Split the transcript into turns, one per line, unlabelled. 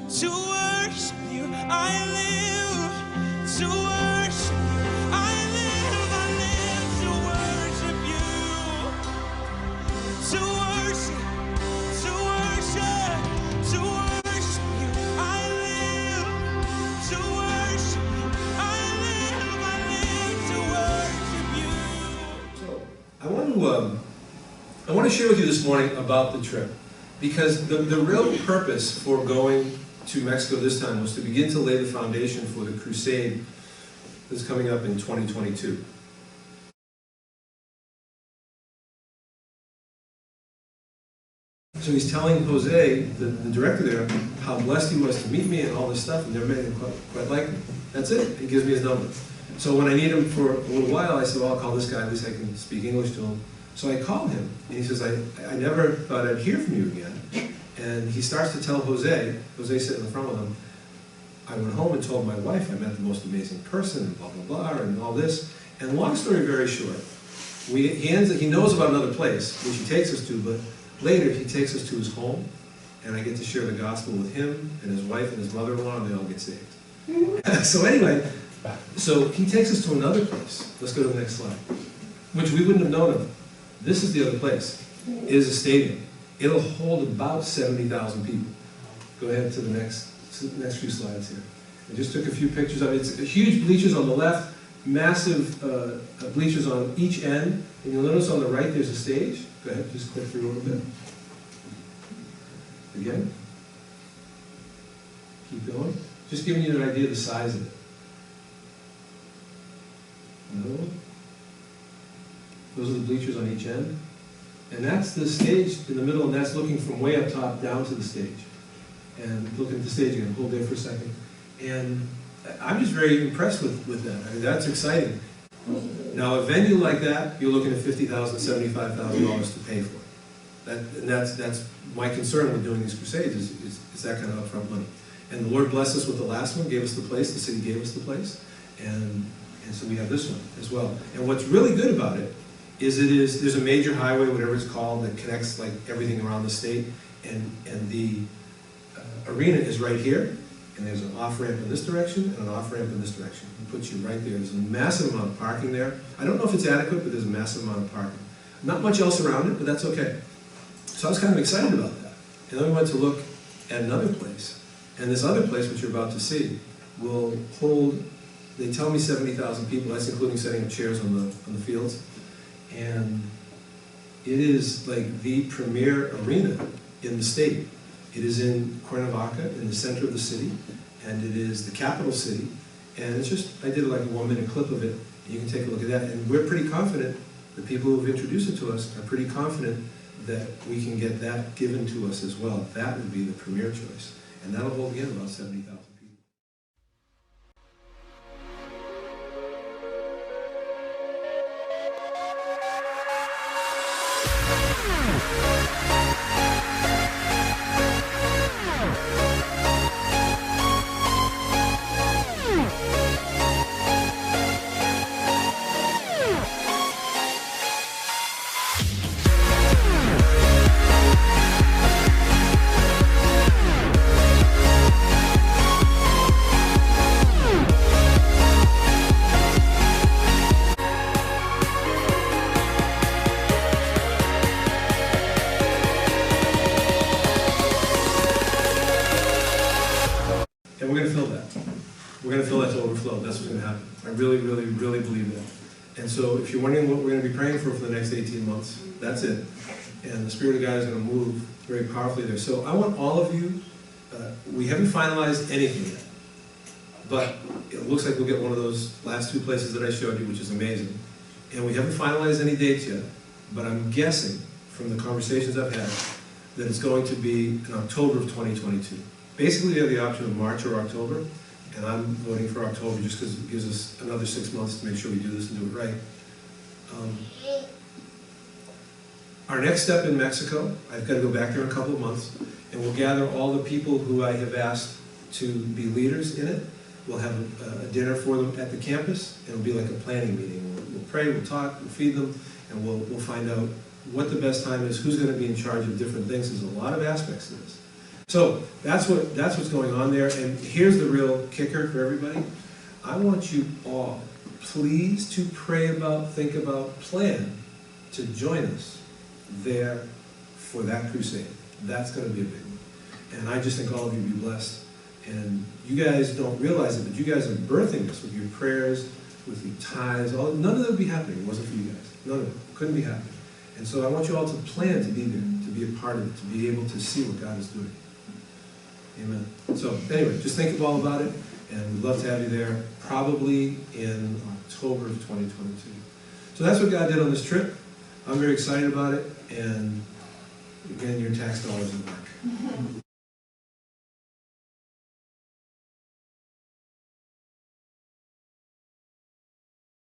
to worship you. I live to worship you. I live to worship you. To worship, to worship, to worship you. I live to worship you. I live to worship you.
So, I want to share with you this morning about the trip, because the real purpose for going to Mexico this time was to begin to lay the foundation for the Crusade that's coming up in 2022. So he's telling Jose, the director there, how blessed he was to meet me and all this stuff, and never made him quite like me. That's it. He gives me his number. So when I need him for a little while, I said, well, I'll call this guy, at least I can speak English to him. So I called him, and he says, I never thought I'd hear from you again. And he starts to tell Jose sitting in the front with him, I went home and told my wife I met the most amazing person, and blah, blah, blah, and all this. And long story very short, he knows about another place, which he takes us to, but later he takes us to his home, and I get to share the gospel with him and his wife and his mother-in-law, and they all get saved. So anyway, so he takes us to another place. Let's go to the next slide, which we wouldn't have known of. This is the other place. It is a stadium. It'll hold about 70,000 people. Go ahead to the next few slides here. I just took a few pictures of it. It's huge bleachers on the left, massive bleachers on each end. And you'll notice on the right there's a stage. Go ahead, just click through a little bit. Again. Keep going. Just giving you an idea of the size of it. Another one. Those are the bleachers on each end. And that's the stage in the middle, and that's looking from way up top down to the stage. And looking at the stage again, hold there for a second. And I'm just very impressed with that. I mean, that's exciting. Now, a venue like that, you're looking at $50,000, $75,000 to pay for it. And that's my concern with doing these crusades, is that kind of upfront money. And the Lord blessed us with the last one, gave us the place, the city gave us the place, and so we have this one as well. And what's really good about it is there's a major highway, whatever it's called, that connects like everything around the state, and the arena is right here, and there's an off-ramp in this direction and an off-ramp in this direction. It puts you right there. There's a massive amount of parking there. I don't know if it's adequate, but there's a massive amount of parking. Not much else around it, but that's okay. So I was kind of excited about that. And then we went to look at another place, and this other place, which you're about to see, will hold, they tell me 70,000 people. That's including setting up chairs on the fields. And it is like the premier arena in the state. It is in Cuernavaca, in the center of the city, and it is the capital city. And it's just, I did like a 1-minute clip of it, and you can take a look at that. And we're pretty confident, the people who have introduced it to us are pretty confident that we can get that given to us as well. That would be the premier choice. And that'll hold, again, about 70,000 people. And we're going to fill that. We're going to fill that to overflow. That's what's going to happen. I really, really, really believe that. And so if you're wondering what we're going to be praying for the next 18 months, that's it. And the Spirit of God is going to move very powerfully there. So I want all of you, we haven't finalized anything yet, but it looks like we'll get one of those last two places that I showed you, which is amazing. And we haven't finalized any dates yet, but I'm guessing from the conversations I've had that it's going to be in October of 2022. Basically, they have the option of March or October, and I'm voting for October just because it gives us another 6 months to make sure we do this and do it right. Our next step in Mexico, I've got to go back there in a couple of months, and we'll gather all the people who I have asked to be leaders in it. We'll have a dinner for them at the campus, and it'll be like a planning meeting. We'll pray, we'll talk, we'll feed them, and we'll find out what the best time is, who's going to be in charge of different things. There's a lot of aspects to this. So that's what's going on there. And here's the real kicker for everybody. I want you all, please, to pray about, think about, plan to join us there for that crusade. That's going to be a big one. And I just think all of you be blessed. And you guys don't realize it, but you guys are birthing this with your prayers, with your tithes. None of that would be happening if it wasn't for you guys. None of it. Couldn't be happening. And so I want you all to plan to be there, to be a part of it, to be able to see what God is doing. Amen. So anyway, just think all about it, and we'd love to have you there, probably in October of 2022. So that's what God did on this trip. I'm very excited about it, and again, your tax dollars will work.